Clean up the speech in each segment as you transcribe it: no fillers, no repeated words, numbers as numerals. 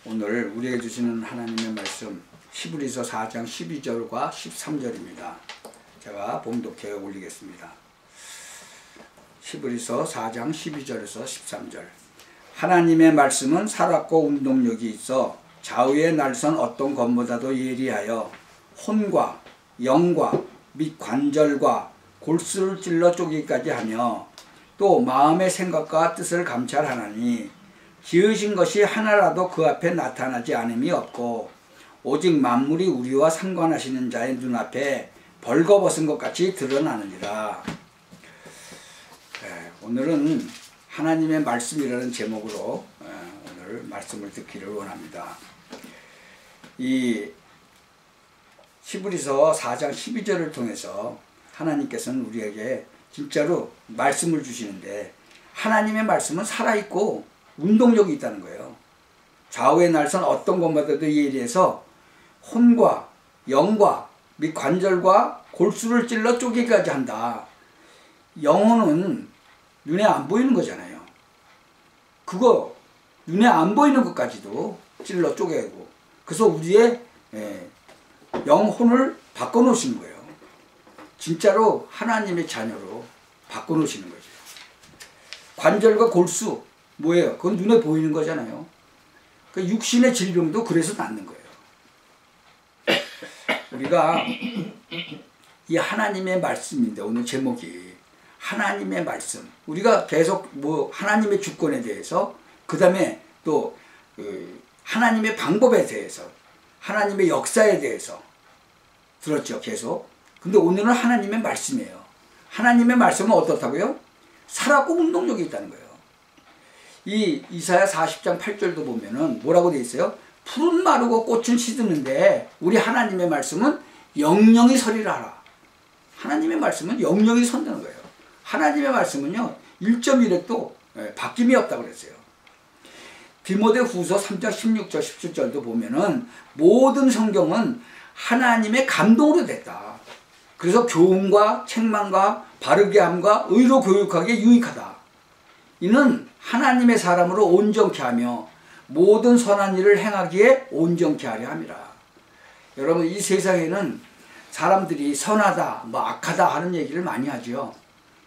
오늘 우리에게 주시는 하나님의 말씀 히브리서 4장 12절과 13절입니다. 제가 봉독해 올리겠습니다. 히브리서 4장 12절에서 13절. 하나님의 말씀은 살았고 운동력이 있어 좌우의 날선 어떤 것보다도 예리하여 혼과 영과 및 관절과 골수를 찔러 쪼개기까지 하며 또 마음의 생각과 뜻을 감찰하나니 지으신 것이 하나라도 그 앞에 나타나지 않음이 없고 오직 만물이 우리와 상관하시는 자의 눈앞에 벌거벗은 것 같이 드러나느니라. 오늘은 하나님의 말씀이라는 제목으로 오늘 말씀을 듣기를 원합니다. 이 히브리서 4장 12절을 통해서 하나님께서는 우리에게 진짜로 말씀을 주시는데 하나님의 말씀은 살아있고 운동력이 있다는 거예요. 좌우의 날선 어떤 것마다도 예리해서 혼과 영과 및 관절과 골수를 찔러 쪼개기까지 한다. 영혼은 눈에 안 보이는 거잖아요. 그거 눈에 안 보이는 것까지도 찔러 쪼개고 그래서 우리의 영혼을 바꿔놓으시는 거예요. 진짜로 하나님의 자녀로 바꿔놓으시는 거죠. 관절과 골수 뭐예요? 그건 눈에 보이는 거잖아요. 그 육신의 질병도 그래서 낫는 거예요. 우리가 이 하나님의 말씀인데 오늘 제목이 하나님의 말씀. 우리가 계속 뭐 하나님의 주권에 대해서 그 다음에 또 하나님의 방법에 대해서 하나님의 역사에 대해서 들었죠. 계속. 근데 오늘은 하나님의 말씀이에요. 하나님의 말씀은 어떻다고요? 살았고 운동력이 있다는 거예요. 이 이사야 40장 8절도 보면은 뭐라고 돼 있어요? 풀은 마르고 꽃은 시드는데 우리 하나님의 말씀은 영영이 서리라 하라. 하나님의 말씀은 영영이 선다는 거예요. 하나님의 말씀은요 1.1획도 바뀜이 없다고 그랬어요. 디모데 후서 3장 16절 17절도 보면은 모든 성경은 하나님의 감동으로 됐다. 그래서 교훈과 책망과 바르게 함과 의로 교육하기에 유익하다. 이는 하나님의 사람으로 온전케 하며 모든 선한 일을 행하기에 온전케 하려 함이라. 여러분 이 세상에는 사람들이 선하다 뭐 악하다 하는 얘기를 많이 하죠.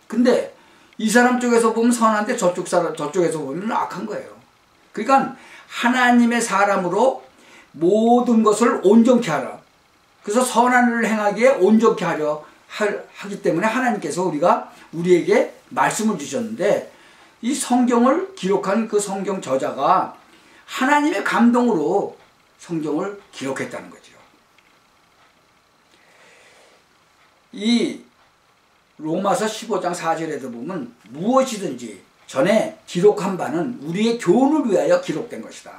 근데 이 사람 쪽에서 보면 선한데 저쪽에서 보면 악한 거예요. 그러니까 하나님의 사람으로 모든 것을 온전케 하라. 그래서 선한 일을 행하기에 온전케 하려 하기 때문에 하나님께서 우리에게 말씀을 주셨는데 이 성경을 기록한 그 성경 저자가 하나님의 감동으로 성경을 기록했다는 거죠. 이 로마서 15장 4절에도 보면 무엇이든지 전에 기록한 바는 우리의 교훈을 위하여 기록된 것이다.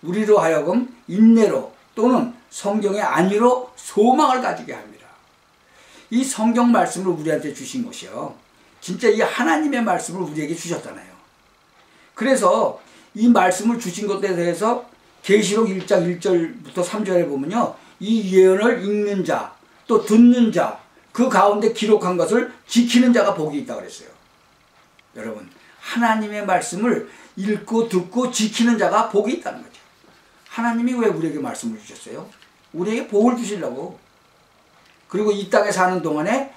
우리로 하여금 인내로 또는 성경의 안위로 소망을 가지게 합니다. 이 성경 말씀을 우리한테 주신 것이요. 진짜 이 하나님의 말씀을 우리에게 주셨잖아요. 그래서 이 말씀을 주신 것에 대해서 계시록 1장 1절부터 3절에 보면요. 이 예언을 읽는 자, 또 듣는 자, 그 가운데 기록한 것을 지키는 자가 복이 있다고 그랬어요. 여러분, 하나님의 말씀을 읽고 듣고 지키는 자가 복이 있다는 거죠. 하나님이 왜 우리에게 말씀을 주셨어요? 우리에게 복을 주시려고. 그리고 이 땅에 사는 동안에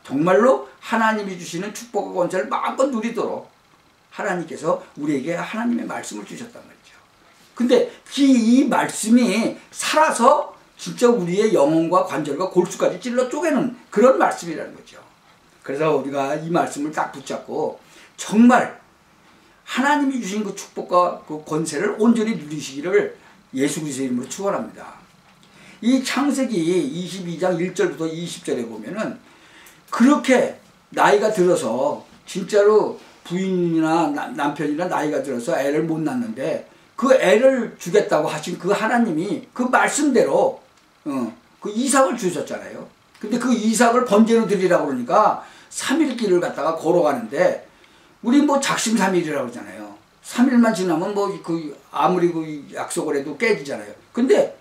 정말로 하나님이 주시는 축복과 권세를 마음껏 누리도록 하나님께서 우리에게 하나님의 말씀을 주셨단 말이죠. 근데 이 말씀이 살아서 진짜 우리의 영혼과 관절과 골수까지 찔러 쪼개는 그런 말씀이라는 거죠. 그래서 우리가 이 말씀을 딱 붙잡고 정말 하나님이 주신 그 축복과 그 권세를 온전히 누리시기를 예수 그리스도의 이름으로 축원합니다. 이 창세기 22장 1절부터 20절에 보면은 그렇게 나이가 들어서 진짜로 부인이나 남편이나 나이가 들어서 애를 못 낳는데 그 애를 주겠다고 하신 그 하나님이 그 말씀대로 그 이삭을 주셨잖아요. 근데 그 이삭을 번제로 드리라고 그러니까 3일 길을 갖다가 걸어가는데 우리 뭐 작심삼일이라고 그러잖아요. 3일만 지나면 뭐 아무리 그 약속을 해도 깨지잖아요. 근데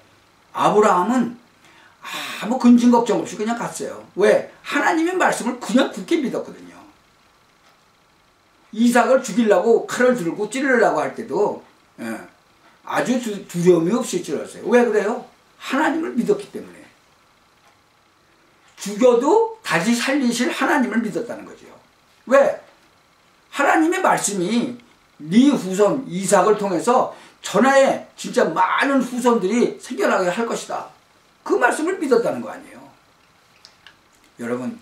아브라함은 아무 근심 걱정 없이 그냥 갔어요. 왜? 하나님의 말씀을 그냥 굳게 믿었거든요. 이삭을 죽이려고 칼을 들고 찌르려고 할 때도 아주 두려움이 없을 줄 알았어요. 왜 그래요? 하나님을 믿었기 때문에. 죽여도 다시 살리실 하나님을 믿었다는 거죠. 왜? 하나님의 말씀이 네 후손 이삭을 통해서 전하에 진짜 많은 후손들이 생겨나게 할 것이다. 그 말씀을 믿었다는 거 아니에요. 여러분,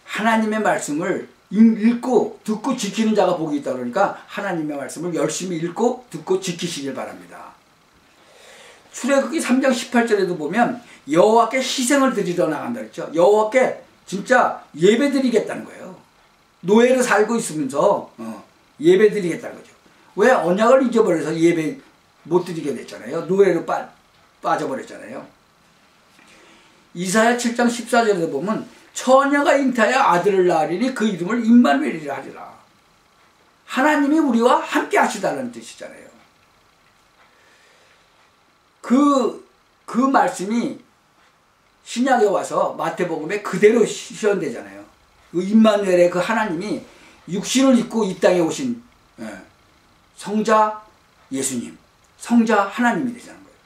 하나님의 말씀을 읽고 듣고 지키는 자가 복이 있다 그러니까 하나님의 말씀을 열심히 읽고 듣고 지키시길 바랍니다. 출애굽기 3장 18절에도 보면 여호와께 희생을 드리러 나간다 그랬죠. 여호와께 진짜 예배 드리겠다는 거예요. 노예로 살고 있으면서 예배 드리겠다는 거죠. 왜? 언약을 잊어버려서 예배 못 드리게 됐잖아요. 노예로 빠져버렸잖아요. 이사야 7장 14절에도 보면 처녀가 잉타하여 아들을 낳으리니 그 이름을 임마누엘이라 하리라. 하나님이 우리와 함께 하시다는 뜻이잖아요. 그 말씀이 신약에 와서 마태복음에 그대로 실현되잖아요. 그 임마누엘의 그 하나님이 육신을 입고 이 땅에 오신 성자 예수님, 성자 하나님이 되자는 거예요.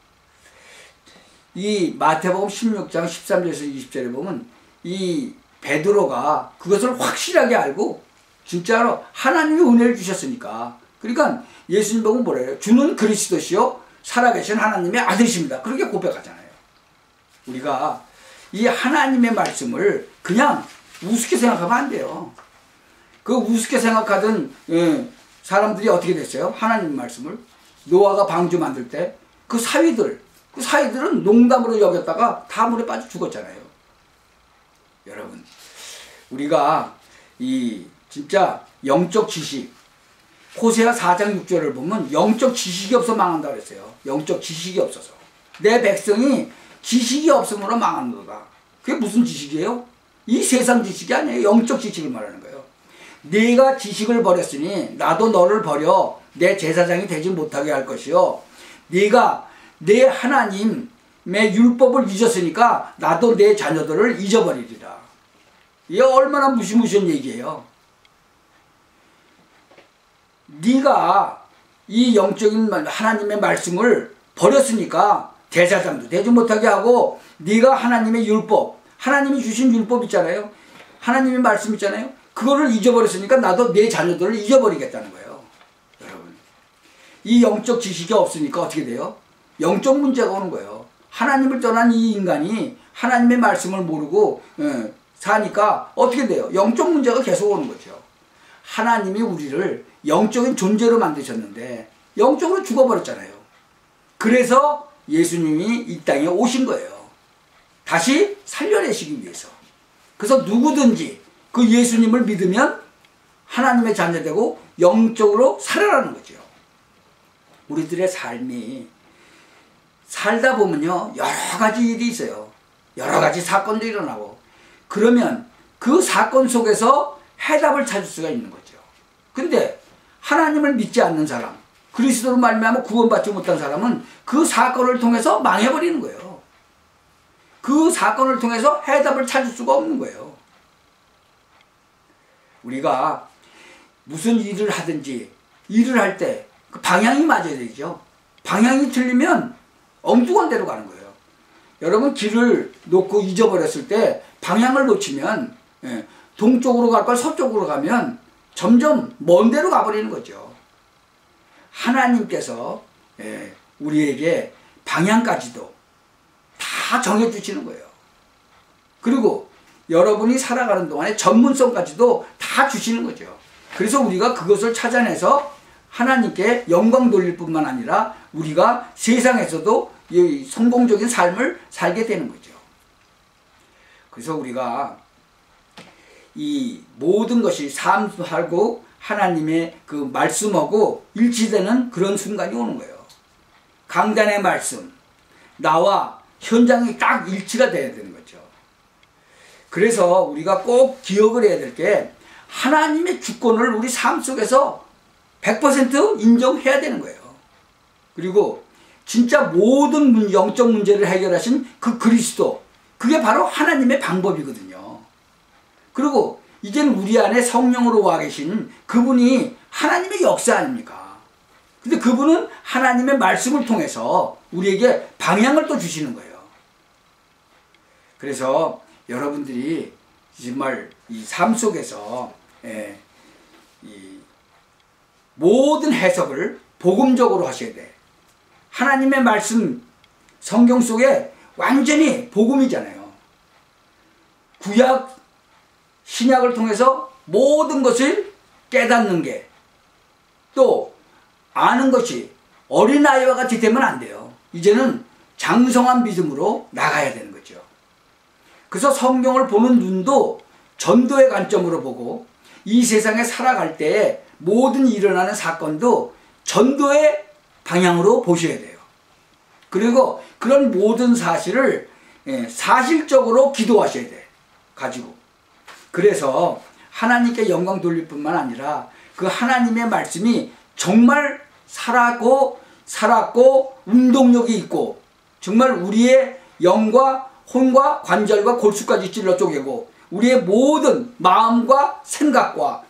이 마태복음 16장 13절에서 20절에 보면 이 베드로가 그것을 확실하게 알고 진짜로 하나님이 은혜를 주셨으니까, 그러니까 예수님 보고 뭐래요? 주는 그리스도시요 살아계신 하나님의 아들이십니다. 그렇게 고백하잖아요. 우리가 이 하나님의 말씀을 그냥 우습게 생각하면 안 돼요. 그 우습게 생각하던 사람들이 어떻게 됐어요? 하나님 말씀을 노아가 방주 만들 때 그 사위들은 농담으로 여겼다가 다 물에 빠져 죽었잖아요. 여러분, 우리가 이 진짜 영적 지식, 호세아 4장 6절을 보면 영적 지식이 없어 망한다 그랬어요. 영적 지식이 없어서 내 백성이 지식이 없으므로 망하는 거다. 그게 무슨 지식이에요? 이 세상 지식이 아니에요. 영적 지식을 말하는 거예요. 네가 지식을 버렸으니 나도 너를 버려 내 제사장이 되지 못하게 할 것이요, 네가 내 하나님의 율법을 잊었으니까 나도 내 자녀들을 잊어버리리라. 이게 얼마나 무시무시한 얘기예요. 네가 이 영적인 하나님의 말씀을 버렸으니까 제사장도 되지 못하게 하고, 네가 하나님의 율법, 하나님이 주신 율법 있잖아요. 하나님의 말씀 있잖아요. 그거를 잊어버렸으니까 나도 내 자녀들을 잊어버리겠다는 거예요. 여러분, 이 영적 지식이 없으니까 어떻게 돼요? 영적 문제가 오는 거예요. 하나님을 떠난 이 인간이 하나님의 말씀을 모르고 사니까 어떻게 돼요? 영적 문제가 계속 오는 거죠. 하나님이 우리를 영적인 존재로 만드셨는데 영적으로 죽어버렸잖아요. 그래서 예수님이 이 땅에 오신 거예요. 다시 살려내시기 위해서. 그래서 누구든지 그 예수님을 믿으면 하나님의 자녀되고 영적으로 살아나는 거죠. 우리들의 삶이 살다 보면요, 여러 가지 일이 있어요. 여러 가지 사건도 일어나고, 그러면 그 사건 속에서 해답을 찾을 수가 있는 거죠. 근데 하나님을 믿지 않는 사람, 그리스도로 말미암아 구원받지 못한 사람은 그 사건을 통해서 망해버리는 거예요. 그 사건을 통해서 해답을 찾을 수가 없는 거예요. 우리가 무슨 일을 하든지 일을 할 때 그 방향이 맞아야 되죠. 방향이 틀리면 엉뚱한 데로 가는 거예요. 여러분, 길을 놓고 잊어버렸을 때 방향을 놓치면 동쪽으로 갈 걸 서쪽으로 가면 점점 먼 데로 가버리는 거죠. 하나님께서 우리에게 방향까지도 다 정해주시는 거예요. 그리고 여러분이 살아가는 동안에 전문성까지도 다 주시는 거죠. 그래서 우리가 그것을 찾아내서 하나님께 영광 돌릴 뿐만 아니라 우리가 세상에서도 이 성공적인 삶을 살게 되는 거죠. 그래서 우리가 이 모든 것이 삶하고 하나님의 그 말씀하고 일치되는 그런 순간이 오는 거예요. 강단의 말씀, 나와 현장이 딱 일치가 돼야 되는 거죠. 그래서 우리가 꼭 기억을 해야 될 게, 하나님의 주권을 우리 삶 속에서 100% 인정해야 되는 거예요. 그리고 진짜 모든 영적 문제를 해결하신 그 그리스도, 그게 바로 하나님의 방법이거든요. 그리고 이제는 우리 안에 성령으로 와 계신 그분이 하나님의 역사 아닙니까? 근데 그분은 하나님의 말씀을 통해서 우리에게 방향을 또 주시는 거예요. 그래서 여러분들이 정말 이 삶 속에서 이 모든 해석을 복음적으로 하셔야 돼. 하나님의 말씀 성경 속에 완전히 복음이잖아요. 구약 신약을 통해서 모든 것을 깨닫는 게, 또 아는 것이 어린아이와 같이 되면 안 돼요. 이제는 장성한 믿음으로 나가야 되는 거죠. 그래서 성경을 보는 눈도 전도의 관점으로 보고, 이 세상에 살아갈 때 모든 일어나는 사건도 전도의 방향으로 보셔야 돼요. 그리고 그런 모든 사실을 사실적으로 기도하셔야 돼. 가지고. 그래서 하나님께 영광 돌릴 뿐만 아니라 그 하나님의 말씀이 정말 살았고 운동력이 있고, 정말 우리의 영과 혼과 관절과 골수까지 찔러 쪼개고 우리의 모든 마음과 생각과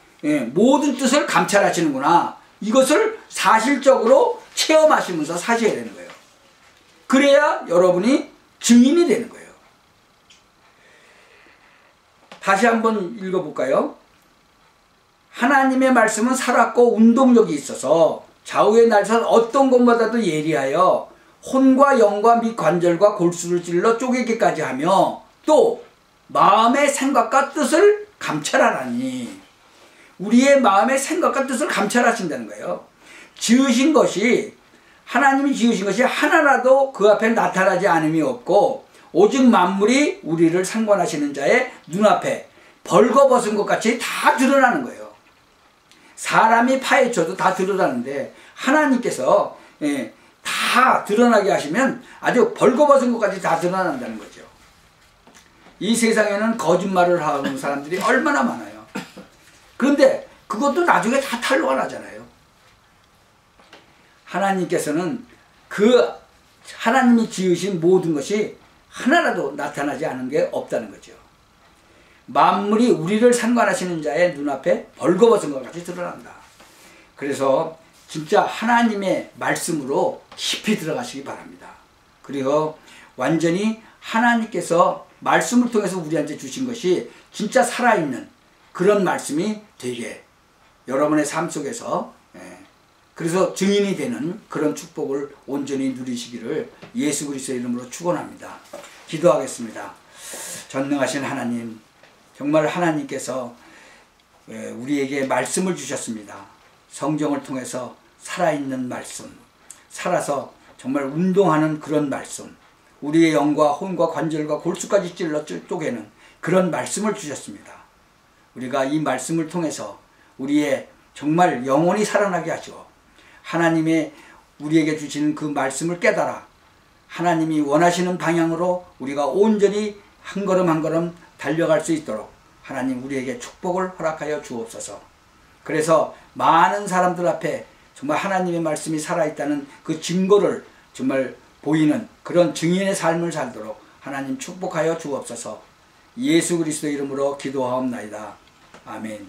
모든 뜻을 감찰하시는구나, 이것을 사실적으로 체험하시면서 사셔야 되는 거예요. 그래야 여러분이 증인이 되는 거예요. 다시 한번 읽어볼까요? 하나님의 말씀은 살았고 운동력이 있어서 좌우의 날선 어떤 것보다도 예리하여 혼과 영과 및 관절과 골수를 찔러 쪼개기까지 하며 또 마음의 생각과 뜻을 감찰하라니. 우리의 마음의 생각과 뜻을 감찰하신다는 거예요. 지으신 것이, 하나님이 지으신 것이 하나라도 그 앞에 나타나지 않음이 없고, 오직 만물이 우리를 상관하시는 자의 눈앞에 벌거벗은 것 같이 다 드러나는 거예요. 사람이 파헤쳐도 다 드러나는데 하나님께서 다 드러나게 하시면 아주 벌거벗은 것 같이 다 드러난다는 거죠. 이 세상에는 거짓말을 하는 사람들이 얼마나 많아요. 그런데 그것도 나중에 다 탄로가 나잖아요. 하나님께서는 그 하나님이 지으신 모든 것이 하나라도 나타나지 않은 게 없다는 거죠. 만물이 우리를 상관하시는 자의 눈앞에 벌거벗은 것 같이 드러난다. 그래서 진짜 하나님의 말씀으로 깊이 들어가시기 바랍니다. 그리고 완전히 하나님께서 말씀을 통해서 우리한테 주신 것이 진짜 살아있는 그런 말씀이 되게 여러분의 삶 속에서 그래서 증인이 되는 그런 축복을 온전히 누리시기를 예수 그리스도의 이름으로 축원합니다. 기도하겠습니다. 전능하신 하나님, 정말 하나님께서 우리에게 말씀을 주셨습니다. 성경을 통해서 살아있는 말씀, 살아서 정말 운동하는 그런 말씀, 우리의 영과 혼과 관절과 골수까지 찔러 쪼개는 그런 말씀을 주셨습니다. 우리가 이 말씀을 통해서 우리의 정말 영혼이 살아나게 하시고, 하나님의 우리에게 주시는 그 말씀을 깨달아 하나님이 원하시는 방향으로 우리가 온전히 한 걸음 한 걸음 달려갈 수 있도록 하나님 우리에게 축복을 허락하여 주옵소서. 그래서 많은 사람들 앞에 정말 하나님의 말씀이 살아있다는 그 증거를 정말 보이는 그런 증인의 삶을 살도록 하나님 축복하여 주옵소서. 예수 그리스도 이름으로 기도하옵나이다. 아멘.